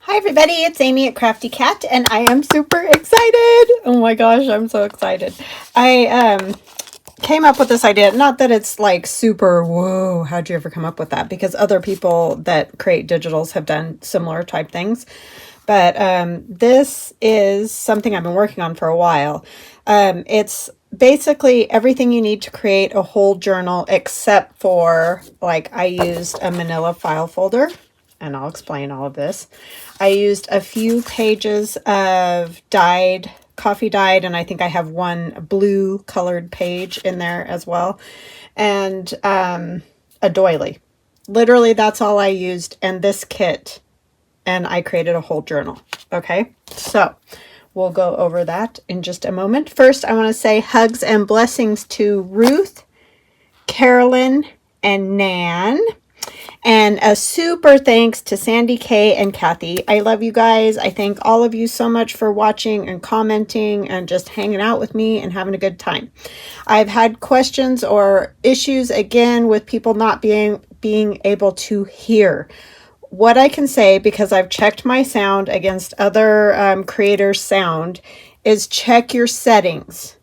Hi everybody, it's Amy at Crafty Cat, and I am super excited. Oh my gosh, I'm so excited. I came up with this idea, not that it's like super, whoa, how'd you ever come up with that? Because other people that create digitals have done similar type things. But this is something I've been working on for a while. It's basically everything you need to create a whole journal except for, like, I used a manila file folder, and I'll explain all of this. I used a few pages of dyed, coffee dyed, and I think I have one blue colored page in there as well, and a doily. Literally, that's all I used, and this kit, and I created a whole journal. Okay, so we'll go over that in just a moment. First, I want to say hugs and blessings to Ruth, Carolyn, and Nan. And a super thanks to Sandy K and Kathy. I love you guys. I thank all of you so much for watching and commenting and just hanging out with me and having a good time. I've had questions or issues again with people not being able to hear. What I can say, because I've checked my sound against other creators' sound, is check your settings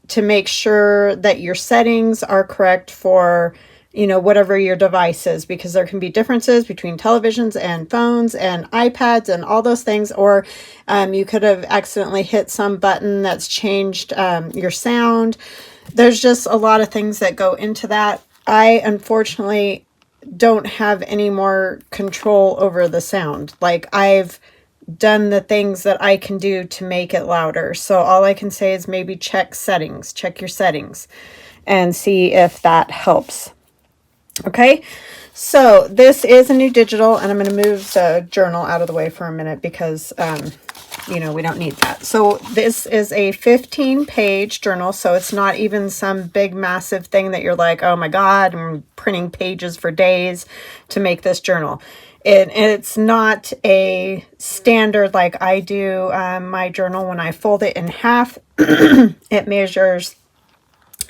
to make sure that your settings are correct for, you know, whatever your device is, because there can be differences between televisions and phones and iPads and all those things, or you could have accidentally hit some button that's changed your sound. There's just a lot of things that go into that. I unfortunately don't have any more control over the sound. Like, I've done the things that I can do to make it louder. So all I can say is maybe check settings, check your settings, and see if that helps. Okay, so this is a new digital, and I'm going to move the journal out of the way for a minute because, you know, we don't need that. So this is a 15-page journal, so it's not even some big, massive thing that you're like, oh my God, I'm printing pages for days to make this journal. It's not a standard like I do my journal. When I fold it in half, it measures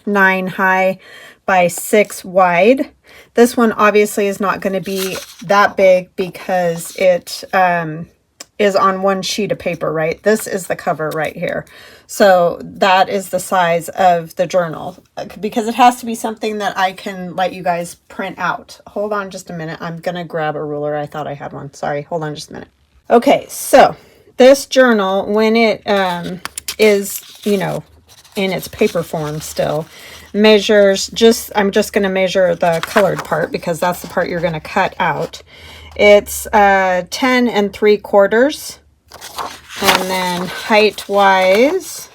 9 high by 6 wide. This one obviously is not going to be that big because it is on one sheet of paper, right? This is the cover right here. So that is the size of the journal, because it has to be something that I can let you guys print out. Hold on just a minute. I'm going to grab a ruler. I thought I had one. Sorry. Hold on just a minute. Okay, so this journal, when it is, you know, in its paper form still, measures just, I'm just going to measure the colored part because that's the part you're going to cut out. It's 10 3/4, and then height wise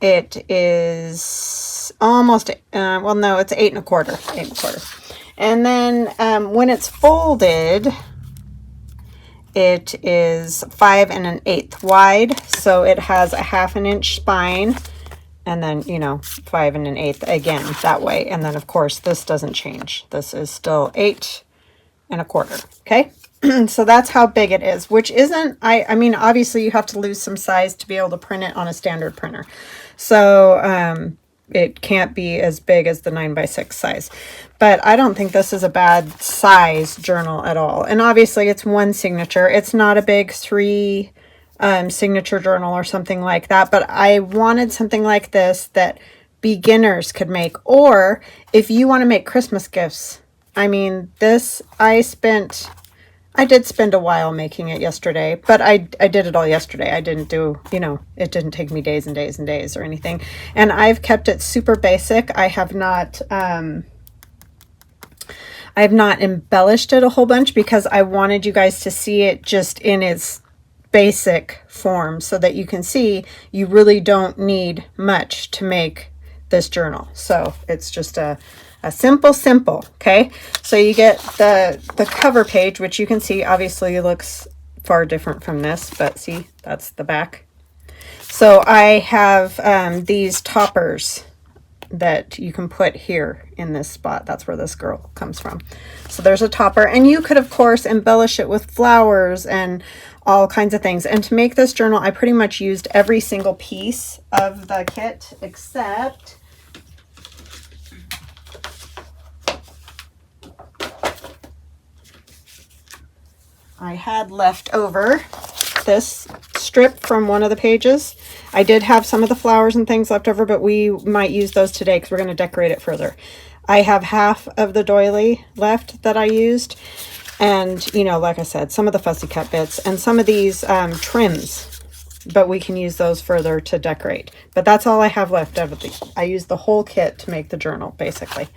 it is almost well, no, it's 8 1/4. And then when it's folded, it is 5 1/8 wide, so it has a 1/2 inch spine, and then, you know, 5 1/8 again that way. And then of course this doesn't change. This is still 8 1/4. Okay. So that's how big it is, which isn't, I mean, obviously you have to lose some size to be able to print it on a standard printer. So it can't be as big as the 9x6 size, but I don't think this is a bad size journal at all. And obviously it's one signature. It's not a big 3 signature journal or something like that, but I wanted something like this that beginners could make, or if you want to make Christmas gifts. I mean, this, I did spend a while making it yesterday, but I did it all yesterday. I didn't do, you know, it didn't take me days and days and days or anything. And I've kept it super basic. I have not embellished it a whole bunch because I wanted you guys to see it just in its basic form so that you can see you really don't need much to make this journal. So it's just a simple. Okay, so you get the cover page, which you can see obviously looks far different from this, but see, that's the back. So I have these toppers that you can put here in this spot. That's where this girl comes from. So there's a topper, and you could of course embellish it with flowers and all kinds of things. And to make this journal, I pretty much used every single piece of the kit except I had left over this strip from one of the pages. I did have some of the flowers and things left over, but we might use those today because we're going to decorate it further. I have half of the doily left that I used. And, you know, like I said, some of the fussy cut bits and some of these trims, but we can use those further to decorate. But that's all I have left of it. I used the whole kit to make the journal, basically.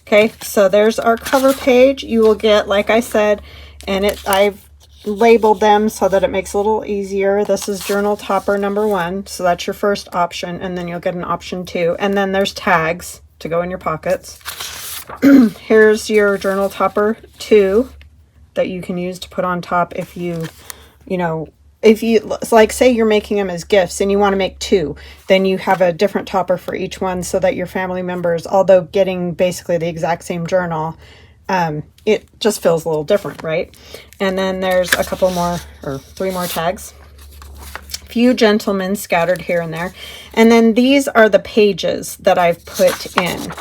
Okay, so there's our cover page. You will get, like I said, and I've labeled them so that it makes it a little easier. This is journal topper number 1, so that's your first option, and then you'll get an option 2. And then there's tags to go in your pockets. Here's your journal topper 2. That you can use to put on top if you know, if you, like, say you're making them as gifts and you want to make 2, then you have a different topper for each one so that your family members, although getting basically the exact same journal, it just feels a little different, right? And then there's a couple more, or 3 more tags. Few gentlemen scattered here and there. And then these are the pages that I've put in.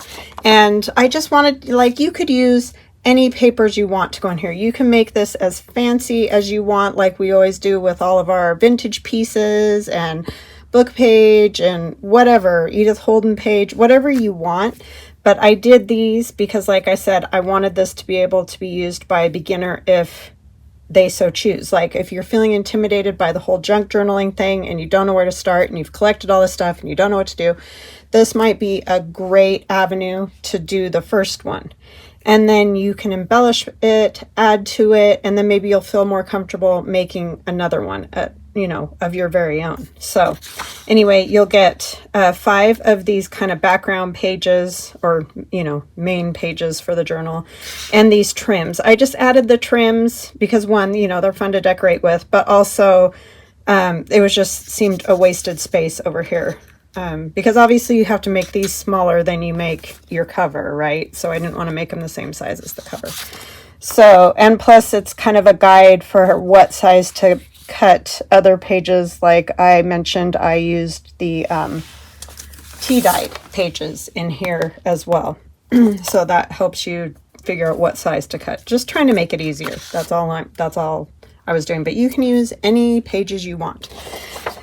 And I just wanted, like, you could use any papers you want to go in here. You can make this as fancy as you want, like we always do with all of our vintage pieces and book page and whatever, Edith Holden page, whatever you want. But I did these because, like I said, I wanted this to be able to be used by a beginner if they so choose. Like if you're feeling intimidated by the whole junk journaling thing and you don't know where to start and you've collected all this stuff and you don't know what to do, this might be a great avenue to do the first one. And then you can embellish it, add to it, and then maybe you'll feel more comfortable making another one, you know, of your very own. So anyway, you'll get 5 of these kind of background pages, or, you know, main pages for the journal, and these trims. I just added the trims because, one, you know, they're fun to decorate with, but also it was just seemed a wasted space over here. Because obviously you have to make these smaller than you make your cover, right? So I didn't want to make them the same size as the cover. So, and plus it's kind of a guide for what size to cut other pages. Like I mentioned, I used the tea-dyed pages in here as well. So that helps you figure out what size to cut. Just trying to make it easier. That's all I was doing. But you can use any pages you want.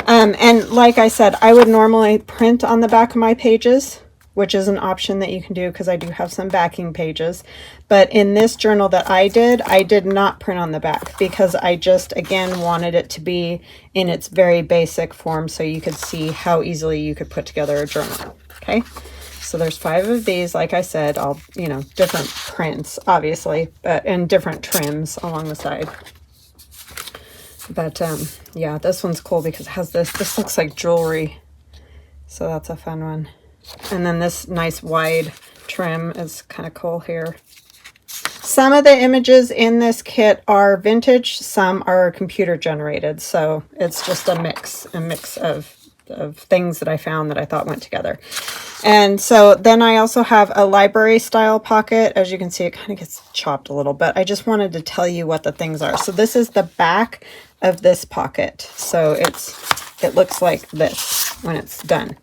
And like I said, I would normally print on the back of my pages, which is an option that you can do because I do have some backing pages. But in this journal that I did not print on the back because I just, again, wanted it to be in its very basic form so you could see how easily you could put together a journal. Okay, so there's 5 of these, like I said, all, you know, different prints, obviously, but and different trims along the side. But yeah, this one's cool because it has this looks like jewelry, so that's a fun one. And then this nice wide trim is kind of cool here. Some of the images in this kit are vintage, some are computer generated, so it's just a mix of things that I found that I thought went together. And so then I also have a library style pocket. As you can see, it kind of gets chopped a little, but I just wanted to tell you what the things are. So this is the back of this pocket. So it looks like this when it's done.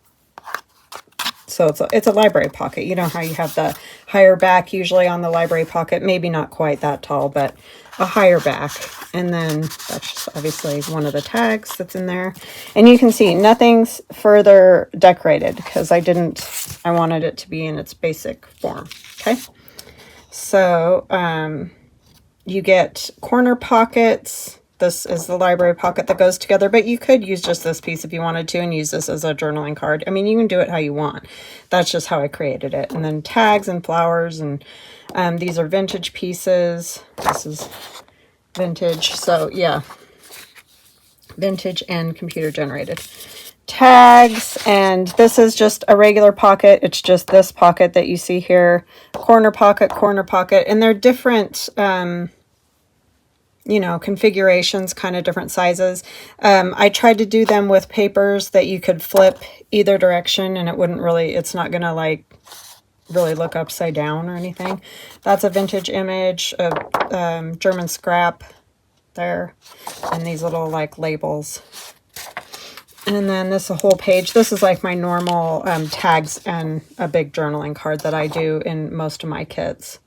So it's a library pocket. You know how you have the higher back usually on the library pocket, maybe not quite that tall, but a higher back. And then that's just obviously one of the tags that's in there. And you can see nothing's further decorated because I wanted it to be in its basic form. Okay. So you get corner pockets. This is the library pocket that goes together, but you could use just this piece if you wanted to and use this as a journaling card. I mean, you can do it how you want. That's just how I created it. And then tags and flowers, and these are vintage pieces. This is vintage. So yeah, vintage and computer generated. Tags, and this is just a regular pocket. It's just this pocket that you see here. Corner pocket, and they're different you know, configurations, kind of different sizes. I tried to do them with papers that you could flip either direction and it wouldn't really, it's not gonna like really look upside down or anything. That's a vintage image of German scrap there, and these little like labels. And then this whole page, this is like my normal tags and a big journaling card that I do in most of my kits.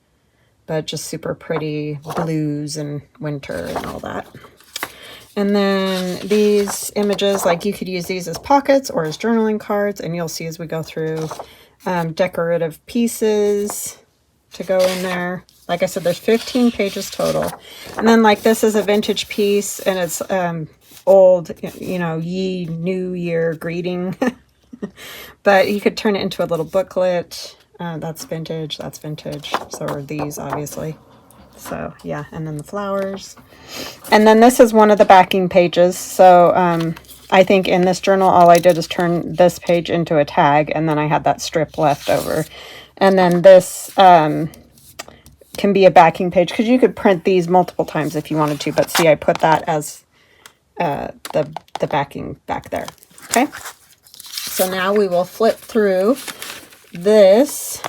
but just super pretty blues and winter and all that. And then these images, like you could use these as pockets or as journaling cards, and you'll see as we go through decorative pieces to go in there. Like I said, there's 15 pages total. And then like this is a vintage piece, and it's old, you know, ye new year greeting. But you could turn it into a little booklet. That's vintage, that's vintage. So are these, obviously. So yeah, and then the flowers. And then this is one of the backing pages. So I think in this journal, all I did is turn this page into a tag, and then I had that strip left over. And then this can be a backing page, because you could print these multiple times if you wanted to. But see, I put that as the backing back there. Okay. So now we will flip through this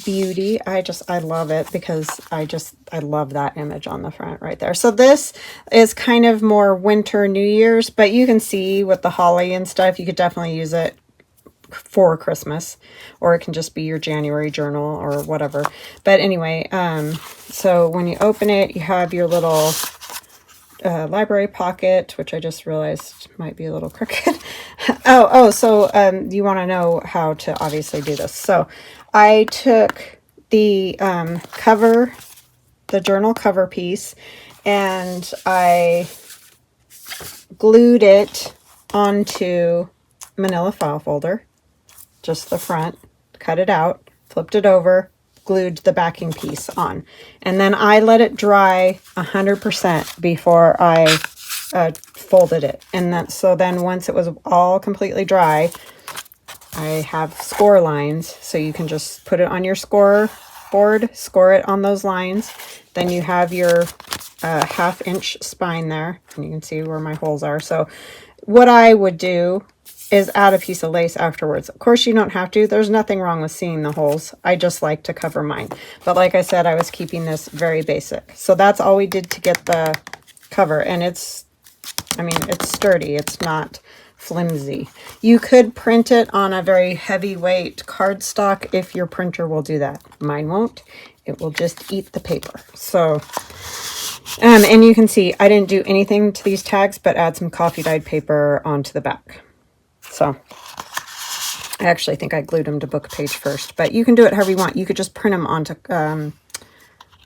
beauty. I love it, because I love that image on the front right there. So this is kind of more winter, New Year's, but you can see with the holly and stuff, you could definitely use it for Christmas, or it can just be your January journal or whatever. But anyway, so when you open it, you have your little library pocket, which I just realized might be a little crooked. So you want to know how to obviously do this. So I took the cover, the journal cover piece, and I glued it onto manila file folder, just the front, cut it out, flipped it over, glued the backing piece on, and then I let it dry 100% before I folded it. And that, so then once it was all completely dry, I have score lines, so you can just put it on your score board, score it on those lines. Then you have your 1/2 inch spine there, and you can see where my holes are. So what I would do is add a piece of lace afterwards. Of course, you don't have to. There's nothing wrong with seeing the holes. I just like to cover mine. But like I said, I was keeping this very basic. So that's all we did to get the cover. And it's, I mean, it's sturdy. It's not flimsy. You could print it on a very heavyweight cardstock if your printer will do that. Mine won't. It will just eat the paper. So, and you can see I didn't do anything to these tags but add some coffee dyed paper onto the back. So I actually think I glued them to book page first, but you can do it however you want. You could just print them onto,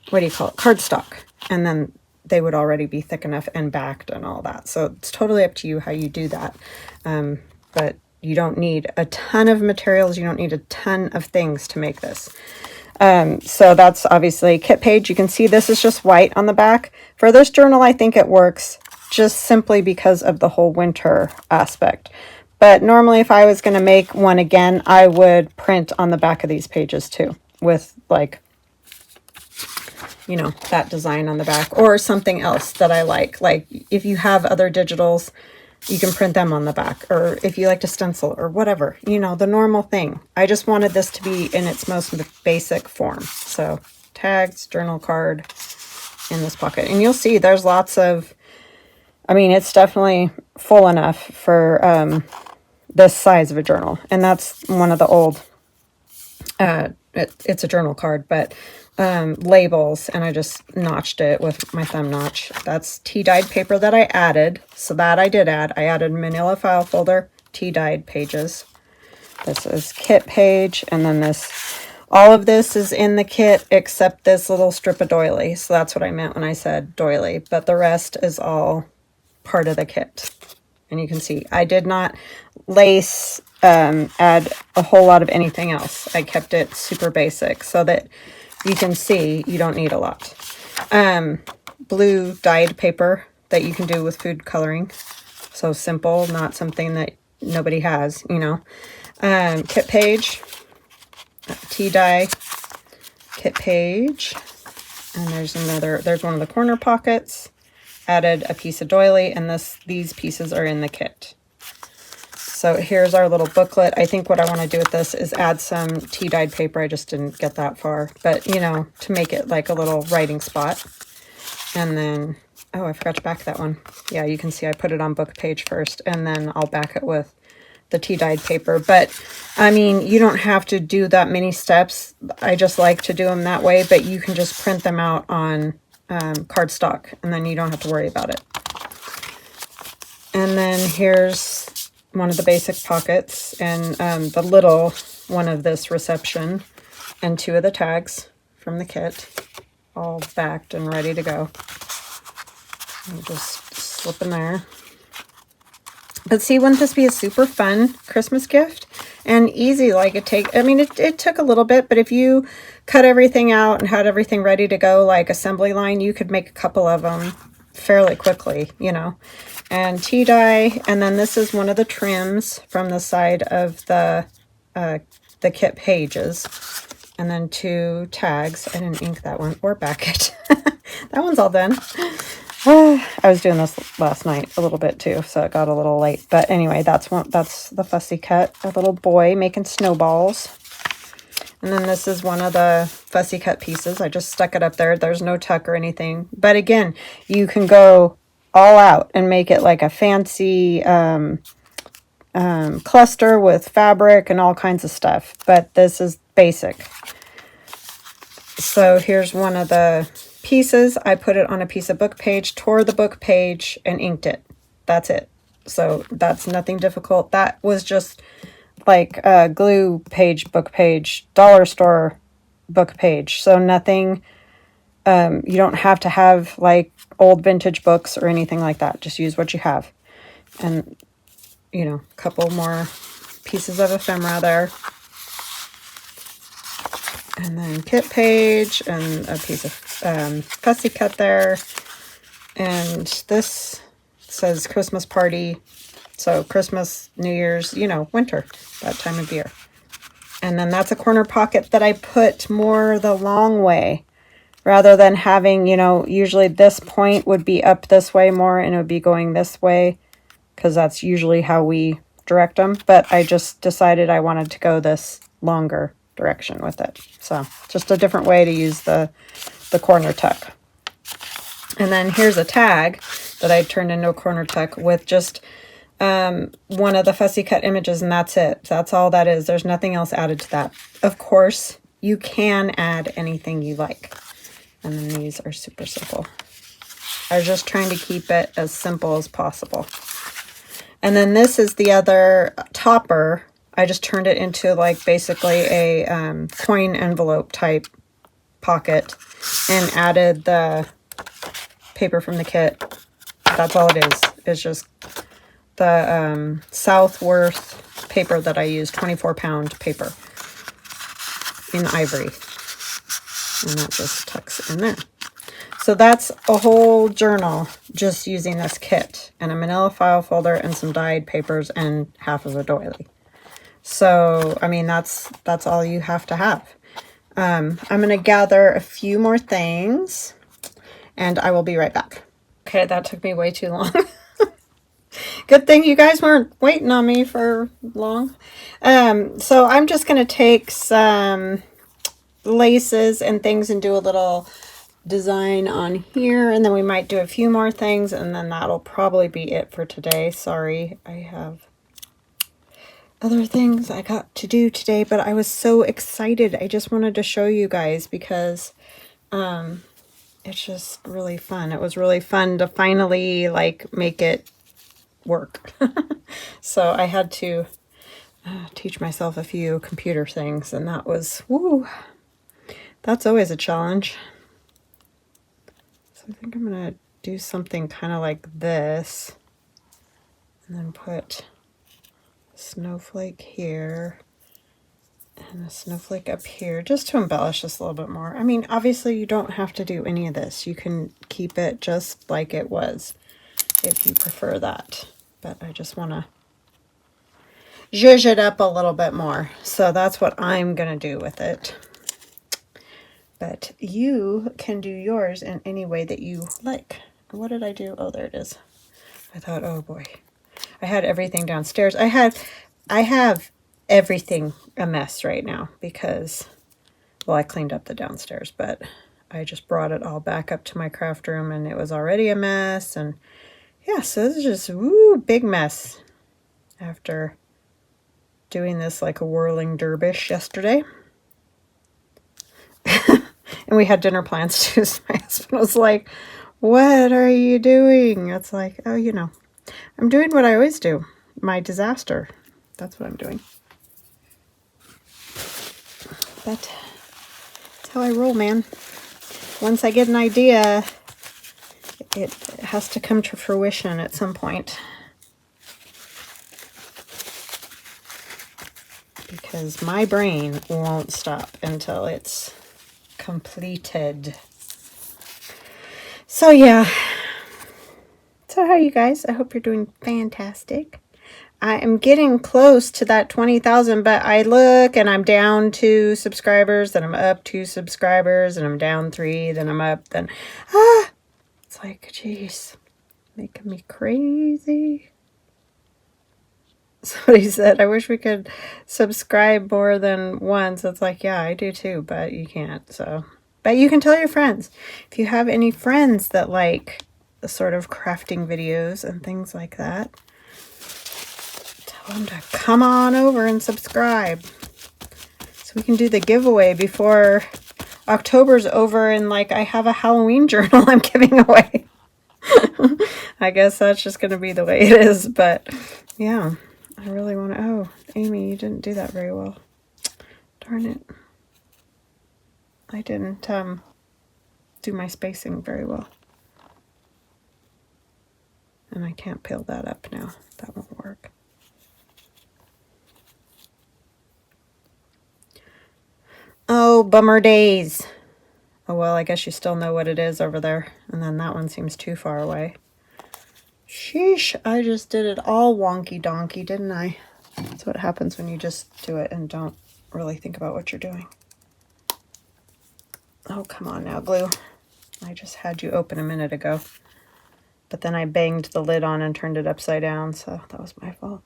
what do you call it? Cardstock. And then they would already be thick enough and backed and all that. So it's totally up to you how you do that. But you don't need a ton of materials. You don't need a ton of things to make this. So that's obviously kit page. You can see this is just white on the back. For this journal, I think it works just simply because of the whole winter aspect. But normally if I was going to make one again, I would print on the back of these pages too, with like, you know, that design on the back, or something else that I like. Like if you have other digitals, you can print them on the back, or if you like to stencil or whatever, you know, the normal thing. I just wanted this to be in its most basic form. So tags, journal card in this pocket. And you'll see there's lots of, I mean, it's definitely full enough for this size of a journal. And that's one of the old, it's a journal card, but labels, and I just notched it with my thumb notch. That's tea-dyed paper that I added. So that I did add. I added manila file folder, tea-dyed pages. This is kit page, and then this, all of this is in the kit except this little strip of doily. So that's what I meant when I said doily, but the rest is all part of the kit. And you can see I did not lace, add a whole lot of anything else. I kept it super basic so that you can see you don't need a lot. Blue dyed paper that you can do with food coloring. So simple, not something that nobody has, you know. Kit page, tea dye, kit page. And there's another, there's one of the corner pockets. Added a piece of doily, and these pieces are in the kit. So here's our little booklet. I think what I want to do with this is add some tea-dyed paper. I just didn't get that far, but you know, to make it like a little writing spot. And then, oh, I forgot to back that one. Yeah, you can see I put it on book page first, and then I'll back it with the tea dyed paper. But I mean, you don't have to do that many steps. I just like to do them that way, but you can just print them out on cardstock, and then you don't have to worry about it. And then here's one of the basic pockets, and the little one of this reception, and 2 of the tags from the kit, all backed and ready to go. And just slip in there. But see, wouldn't this be a super fun Christmas gift? And easy, like it took a little bit, but if you cut everything out and had everything ready to go, like assembly line, you could make a couple of them fairly quickly, you know. And tea dye, and then this is one of the trims from the side of the kit pages. And then 2 tags. I didn't ink that one or back it. That one's all done. I was doing this last night a little bit too, so it got a little late. But anyway, that's the fussy cut. A little boy making snowballs. And then this is one of the fussy cut pieces. I just stuck it up there. There's no tuck or anything. But again, you can go all out and make it like a fancy cluster with fabric and all kinds of stuff. But this is basic. So here's one of the pieces. I put it on a piece of book page, tore the book page, and inked it. That's it. So that's nothing difficult. That was just like a glue page, book page, dollar store book page. So nothing, you don't have to have like old vintage books or anything like that. Just use what you have. And, you know, a couple more pieces of ephemera there. And then kit page and a piece of fussy cut there. And this says Christmas party. So Christmas, New Year's, you know, winter, that time of year. And then that's a corner pocket that I put more the long way. Rather than having, you know, usually this point would be up this way more and it would be going this way. Because that's usually how we direct them. But I just decided I wanted to go this longer direction with it. So just a different way to use the corner tuck. And then here's a tag that I turned into a corner tuck with just one of the fussy cut images, and that's it. That's all that is. There's nothing else added to that. Of course, you can add anything you like. And then these are super simple. I was just trying to keep it as simple as possible. And then this is the other topper. I just turned it into like basically a coin envelope type pocket and added the paper from the kit. That's all it is. It's just the Southworth paper that I use, 24-pound paper in ivory. And that just tucks in there. So that's a whole journal just using this kit and a manila file folder and some dyed papers and half of a doily. So, I mean, that's all you have to have. I'm going to gather a few more things and I will be right back. Okay, that took me way too long. Good thing you guys weren't waiting on me for long. So I'm just going to take some laces and things and do a little design on here, and then we might do a few more things, and then that'll probably be it for today. Sorry, I have other things I got to do today, but I was so excited. I just wanted to show you guys because it's just really fun. It was really fun to finally like make it work. So I had to teach myself a few computer things, and that was, woo, that's always a challenge. So I think I'm going to do something kind of like this, and then put a snowflake here and a snowflake up here just to embellish this a little bit more. I mean, obviously you don't have to do any of this. You can keep it just like it was if you prefer that. But I just want to zhuzh it up a little bit more. So that's what I'm going to do with it. But you can do yours in any way that you like. What did I do? Oh, there it is. I thought, oh boy. I had everything downstairs. I have everything a mess right now because, well, I cleaned up the downstairs, but I just brought it all back up to my craft room and it was already a mess. And yeah, so this is just, woo, big mess after doing this like a whirling dervish yesterday. And we had dinner plans too, so my husband was like, what are you doing? It's like, oh, you know, I'm doing what I always do. My disaster. That's what I'm doing. But that's how I roll, man. Once I get an idea, it has to come to fruition at some point. Because my brain won't stop until it's completed. So yeah. So how are you guys? I hope you're doing fantastic. I am getting close to that 20,000, but I look and I'm down 2 subscribers, then I'm up 2 subscribers, and I'm down 3, then I'm up, then it's like, geez, making me crazy. Somebody said, I wish we could subscribe more than once. It's like, yeah, I do too, but you can't. So, but you can tell your friends. If you have any friends that like the sort of crafting videos and things like that, tell them to come on over and subscribe. So we can do the giveaway before October's over, and like I have a Halloween journal I'm giving away. I guess that's just going to be the way it is, but yeah. I really want to... Oh, Amy, you didn't do that very well. Darn it. I didn't do my spacing very well. And I can't peel that up now. That won't work. Oh, bummer days. Oh, well, I guess you still know what it is over there. And then that one seems too far away. Sheesh, I just did it all wonky donkey, didn't I? That's what happens when you just do it and don't really think about what you're doing. Oh, come on now, glue. I just had you open a minute ago. But then I banged the lid on and turned it upside down, so that was my fault.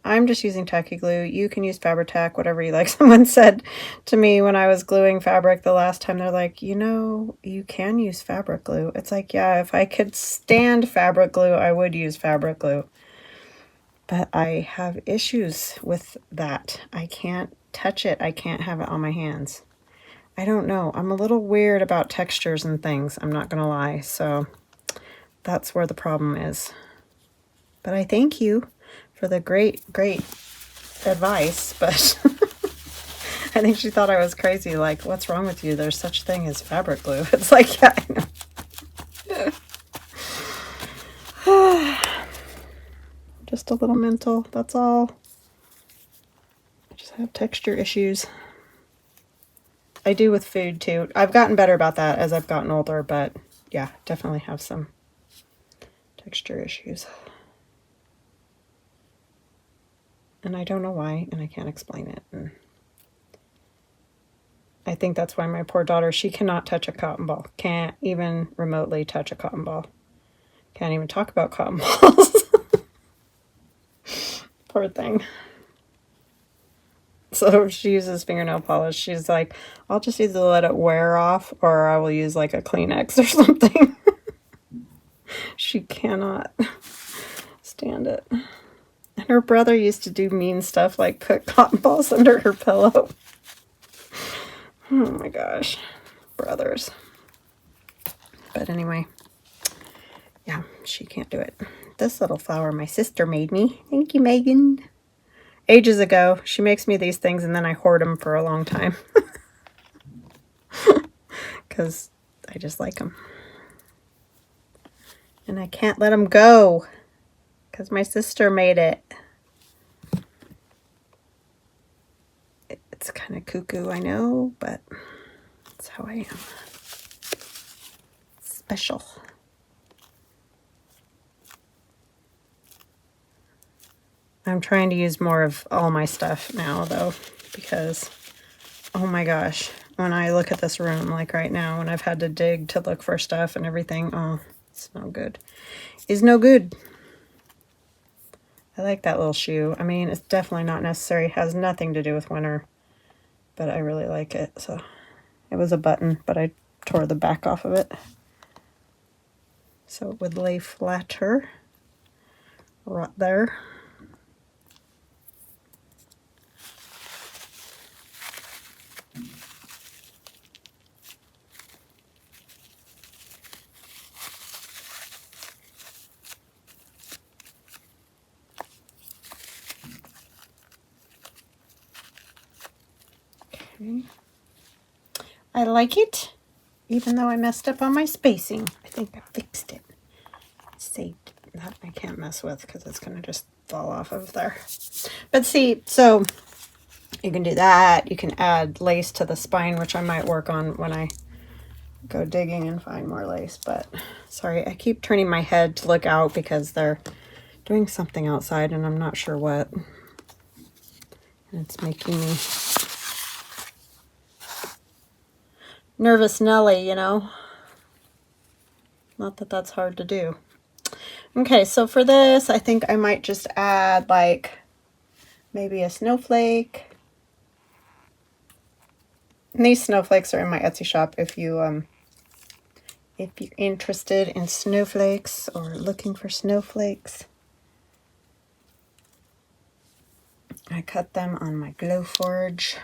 I'm just using tacky glue. You can use Fabri-Tac, whatever you like. Someone said to me when I was gluing fabric the last time, they're like, you know, you can use fabric glue. It's like, yeah, if I could stand fabric glue, I would use fabric glue. But I have issues with that. I can't touch it. I can't have it on my hands. I don't know. I'm a little weird about textures and things. I'm not going to lie. So that's where the problem is. But I thank you for the great advice, but I think she thought I was crazy. Like, what's wrong with you? There's such thing as fabric glue. It's like, yeah, I know. Just a little mental, that's all. I just have texture issues. I do with food too. I've gotten better about that as I've gotten older, but yeah, definitely have some texture issues. And I don't know why, and I can't explain it. And I think that's why my poor daughter, she cannot touch a cotton ball. Can't even remotely touch a cotton ball. Can't even talk about cotton balls. Poor thing. So if she uses fingernail polish, she's like, I'll just either let it wear off or I will use like a Kleenex or something. She cannot stand it. And her brother used to do mean stuff like put cotton balls under her pillow. Oh my gosh. Brothers. But anyway. Yeah, she can't do it. This little flower my sister made me. Thank you, Megan. Ages ago. She makes me these things and then I hoard them for a long time. Because I just like them. And I can't let them go. Because my sister made it. It's kind of cuckoo, I know, but that's how I am. Special. I'm trying to use more of all my stuff now, though, because, oh my gosh, when I look at this room, like right now, when I've had to dig to look for stuff and everything, oh, it's no good. It's no good. I like that little shoe. I mean, it's definitely not necessary. It has nothing to do with winter, but I really like it. So it was a button, but I tore the back off of it, so it would lay flatter right there. Okay. I like it, even though I messed up on my spacing. I think I fixed it. Saved that I can't mess with because it's going to just fall off of there. But see, so you can do that. You can add lace to the spine, which I might work on when I go digging and find more lace. But sorry, I keep turning my head to look out because they're doing something outside and I'm not sure what. And it's making me nervous Nelly, you know. Not that that's hard to do. Okay, so for this, I think I might just add like maybe a snowflake. And these snowflakes are in my Etsy shop if you're interested in snowflakes or looking for snowflakes. I cut them on my Glowforge.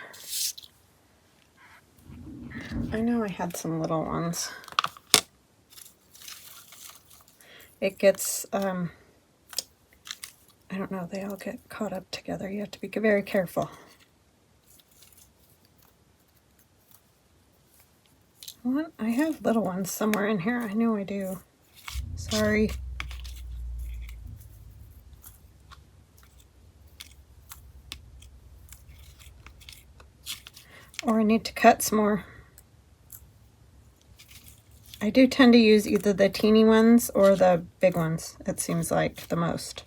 I know I had some little ones. It gets, I don't know, they all get caught up together. You have to be very careful. What? I have little ones somewhere in here. I know I do. Sorry. Or I need to cut some more. I do tend to use either the teeny ones or the big ones, it seems like, the most.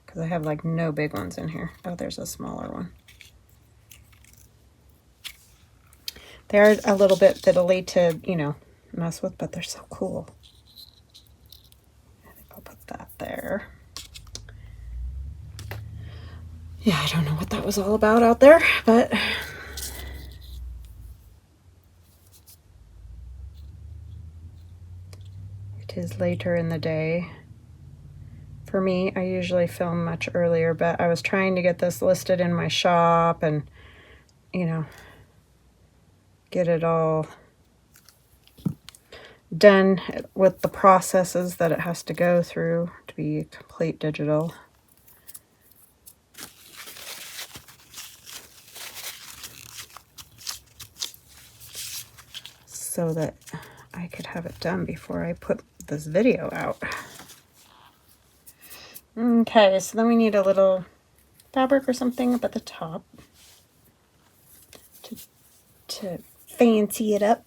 Because I have like no big ones in here. Oh, there's a smaller one. They're a little bit fiddly to, you know, mess with, but they're so cool. I think I'll put that there. Yeah, I don't know what that was all about out there, but it is later in the day. For me, I usually film much earlier, but I was trying to get this listed in my shop and, you know, get it all done with the processes that it has to go through to be complete digital. So that I could have it done before I put this video out. Okay, so then we need a little fabric or something up at the top to fancy it up.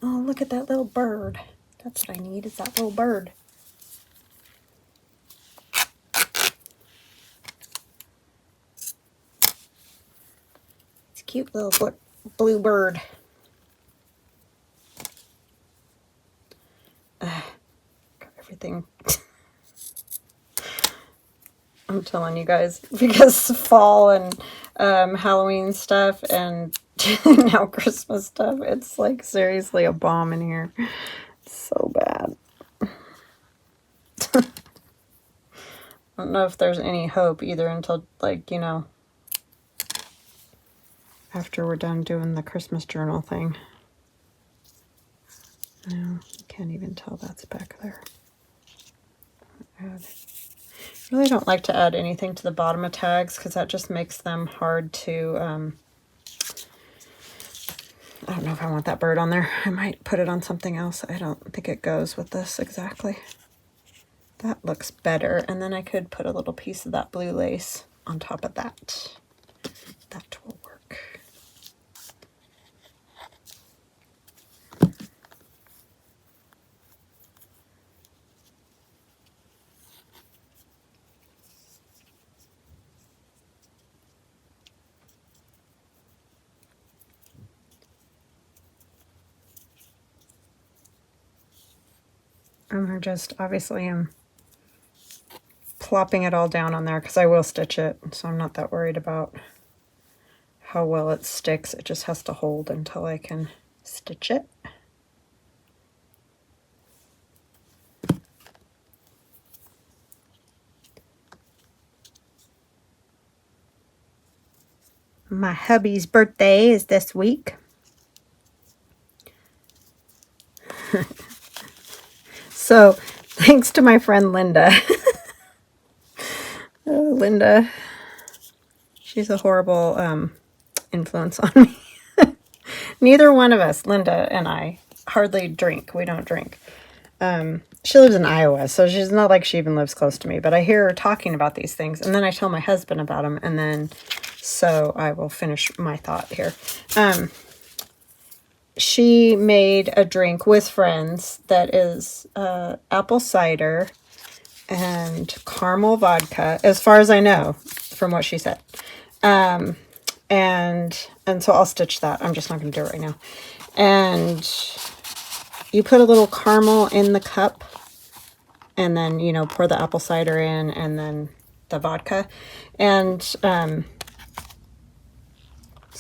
Oh, look at that little bird. That's what I need, is that little bird. It's a cute little blue bird. Got everything. I'm telling you guys, because fall and Halloween stuff and now Christmas stuff, it's like seriously a bomb in here. It's so bad. I don't know if there's any hope either until, like, you know, after we're done doing the Christmas journal thing. No, you can't even tell that's back there. I really don't like to add anything to the bottom of tags because that just makes them hard to, I don't know if I want that bird on there. I might put it on something else. I don't think it goes with this exactly. That looks better. And then I could put a little piece of that blue lace on top of that. That will work. And I just obviously am plopping it all down on there because I will stitch it, so I'm not that worried about how well it sticks. It just has to hold until I can stitch it. My hubby's birthday is this week. So, thanks to my friend Linda. Linda. She's a horrible influence on me. Neither one of us, Linda and I, hardly drink. We don't drink. She lives in Iowa, so she's not like she even lives close to me. But I hear her talking about these things, and then I tell my husband about them, and then so I will finish my thought here. She made a drink with friends that is apple cider and caramel vodka, as far as I know, from what she said. And so I'll stitch that. I'm just not going to do it right now. And you put a little caramel in the cup, and then, you know, pour the apple cider in, and then the vodka. And so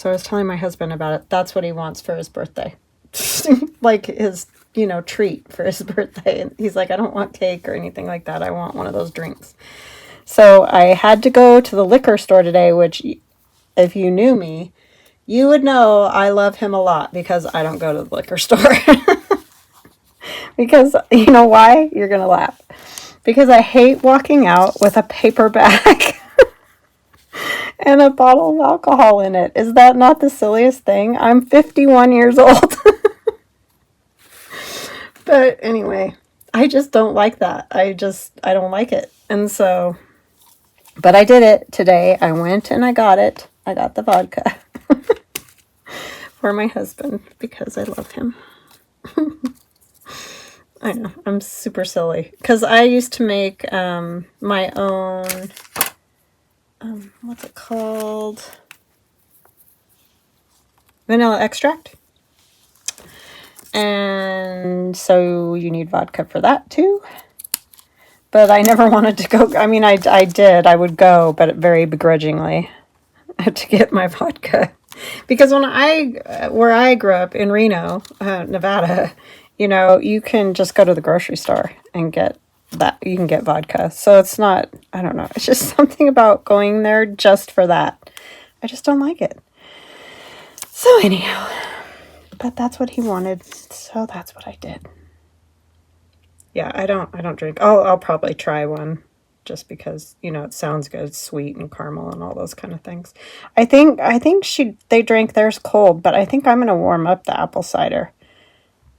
I was telling my husband about it. That's what he wants for his birthday. Like his, you know, treat for his birthday. And he's like, I don't want cake or anything like that. I want one of those drinks. So I had to go to the liquor store today, which if you knew me, you would know I love him a lot because I don't go to the liquor store. Because, you know why? You're going to laugh. Because I hate walking out with a paper bag and a bottle of alcohol in it. Is that not the silliest thing? I'm 51 years old. But anyway, I just don't like that. I don't like it. And so, but I did it today. I went and I got it. I got the vodka for my husband because I love him. I know, I'm super silly. Because I used to make my own, what's it called? Vanilla extract. And so you need vodka for that too. But I never wanted to go. I mean, I did. I would go, but very begrudgingly to get my vodka. Because where I grew up in Reno, Nevada, you know, you can just go to the grocery store and get that. You can get vodka. So it's not, I don't know. It's just something about going there just for that. I just don't like it. So anyhow, but that's what he wanted. So that's what I did. Yeah, I don't drink. I'll probably try one just because, you know, it sounds good. It's sweet and caramel and all those kind of things. I think they drank theirs cold, but I think I'm going to warm up the apple cider.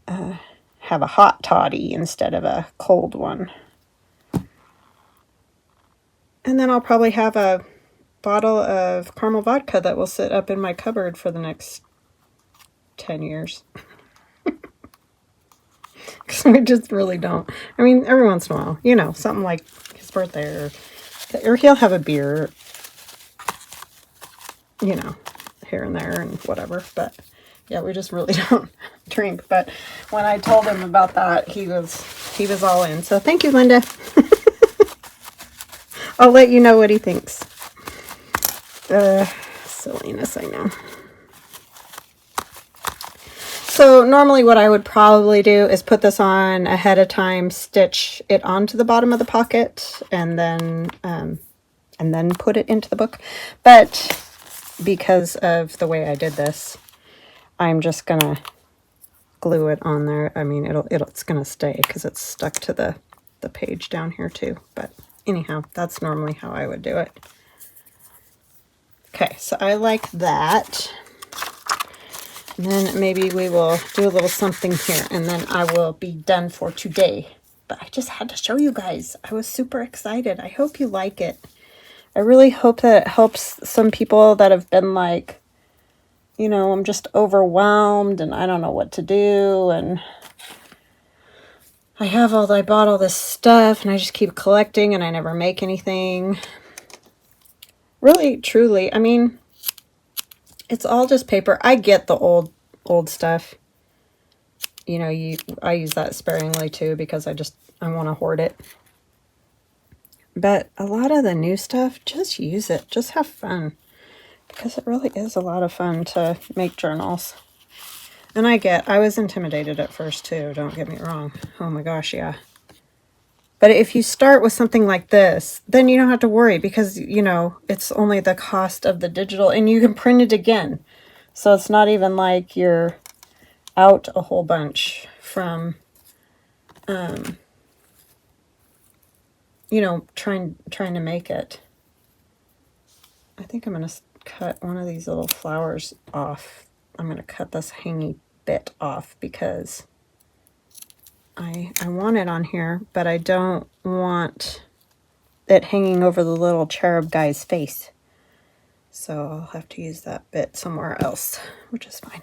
Have a hot toddy instead of a cold one. And then I'll probably have a bottle of caramel vodka that will sit up in my cupboard for the next 10 years. Because we just really don't. I mean, every once in a while, you know, something like his birthday or he'll have a beer, you know, here and there and whatever. But yeah, we just really don't drink. But when I told him about that, he was all in. So thank you, Linda. I'll let you know what he thinks. Silliness, I know. So normally what I would probably do is put this on ahead of time, stitch it onto the bottom of the pocket, and then put it into the book. But because of the way I did this, I'm just gonna glue it on there. I mean, it's gonna stay because it's stuck to the page down here too. But anyhow, that's normally how I would do it. Okay, so I like that. And then maybe we will do a little something here, and then I will be done for today. But I just had to show you guys. I was super excited. I hope you like it. I really hope that it helps some people that have been like, you know, I'm just overwhelmed and I don't know what to do. And I bought all this stuff and I just keep collecting and I never make anything. Really, truly, I mean, it's all just paper. I get the old stuff. You know, I use that sparingly too because I want to hoard it. But a lot of the new stuff, just use it. Just have fun. Because it really is a lot of fun to make journals. And I was intimidated at first too, don't get me wrong. Oh my gosh, yeah. But if you start with something like this, then you don't have to worry because, you know, it's only the cost of the digital and you can print it again. So it's not even like you're out a whole bunch from, you know, trying to make it. I think I'm going to cut one of these little flowers off. I'm going to cut this hangy bit off because I want it on here, but I don't want it hanging over the little cherub guy's face. So I'll have to use that bit somewhere else, which is fine.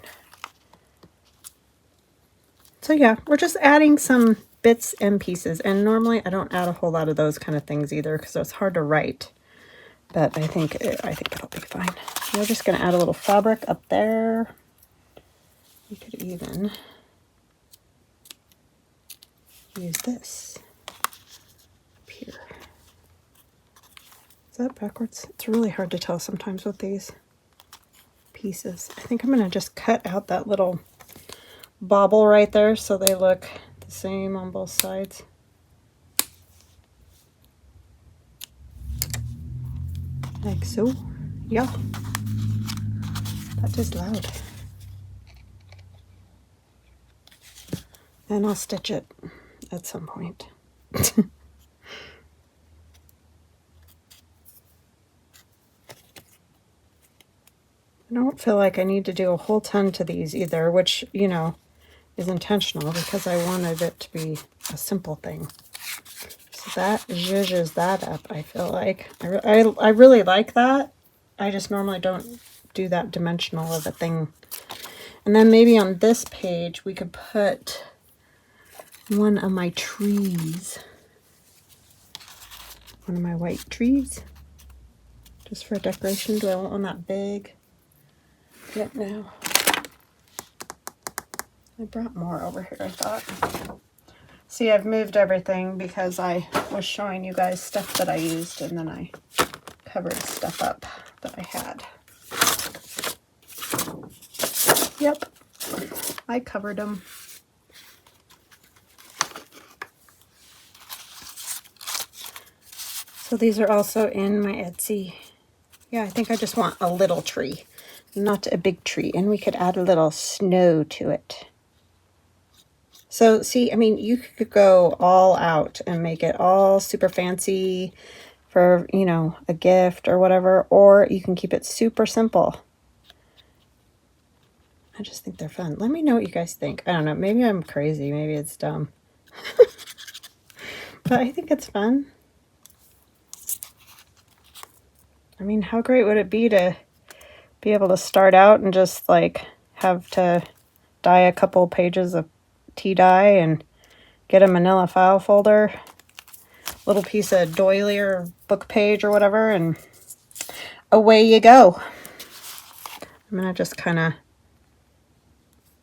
So yeah, we're just adding some bits and pieces. And normally I don't add a whole lot of those kind of things either because it's hard to write. But I think it'll be fine. We're just going to add a little fabric up there. You could even use this up here. Is that backwards? It's really hard to tell sometimes with these pieces. I think I'm going to just cut out that little bobble right there so they look the same on both sides. Like so. Yeah. That is loud. And I'll stitch it at some point. I don't feel like I need to do a whole ton to these either, which, you know, is intentional because I wanted it to be a simple thing. So that zhuzhes that up, I feel like. I really like that. I just normally don't do that dimensional of a thing. And then maybe on this page we could put one of my trees. One of my white trees. Just for decoration. Do I want one that big? Yep, no. I brought more over here, I thought. See, I've moved everything because I was showing you guys stuff that I used and then I covered stuff up that I had. Yep, I covered them. So these are also in my Etsy. Yeah, I think I just want a little tree, not a big tree. And we could add a little snow to it. So see, I mean, you could go all out and make it all super fancy for, you know, a gift or whatever, or you can keep it super simple. I just think they're fun. Let me know what you guys think. I don't know, maybe I'm crazy, maybe it's dumb. But I think it's fun. I mean, how great would it be to be able to start out and just like have to dye a couple pages of tea dye and get a manila file folder, little piece of doily or book page or whatever, and away you go. I'm gonna just kind of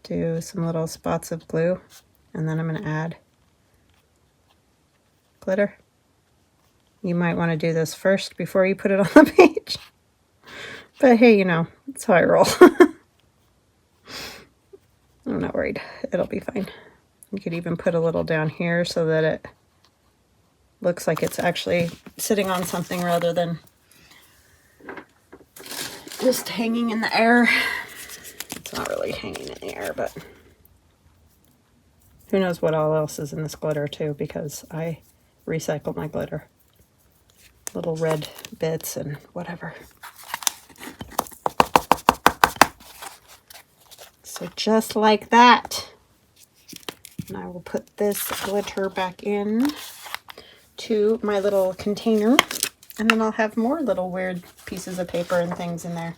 do some little spots of glue and then I'm gonna add glitter. You might want to do this first before you put it on the page. But hey, you know, that's how I roll. I'm not worried. It'll be fine. You could even put a little down here so that it looks like it's actually sitting on something rather than just hanging in the air. It's not really hanging in the air, but who knows what all else is in this glitter too, because I recycle my glitter. Little red bits and whatever. So just like that. And I will put this glitter back in to my little container. And then I'll have more little weird pieces of paper and things in there.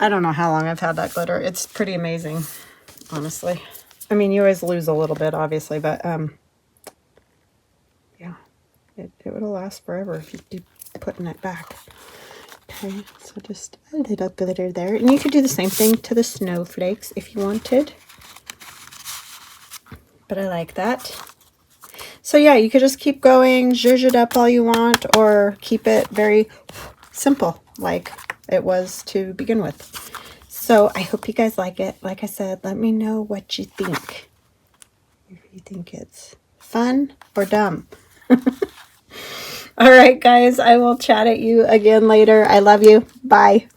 I don't know how long I've had that glitter. It's pretty amazing, honestly. I mean, you always lose a little bit, obviously, but yeah, it would last forever if you keep putting it back. Okay, so just a little glitter there. And you could do the same thing to the snowflakes if you wanted. But I like that. So yeah, you could just keep going, zhuzh it up all you want, or keep it very simple like it was to begin with. So I hope you guys like it. Like I said, let me know what you think. If you think it's fun or dumb. All right, guys, I will chat at you again later. I love you. Bye.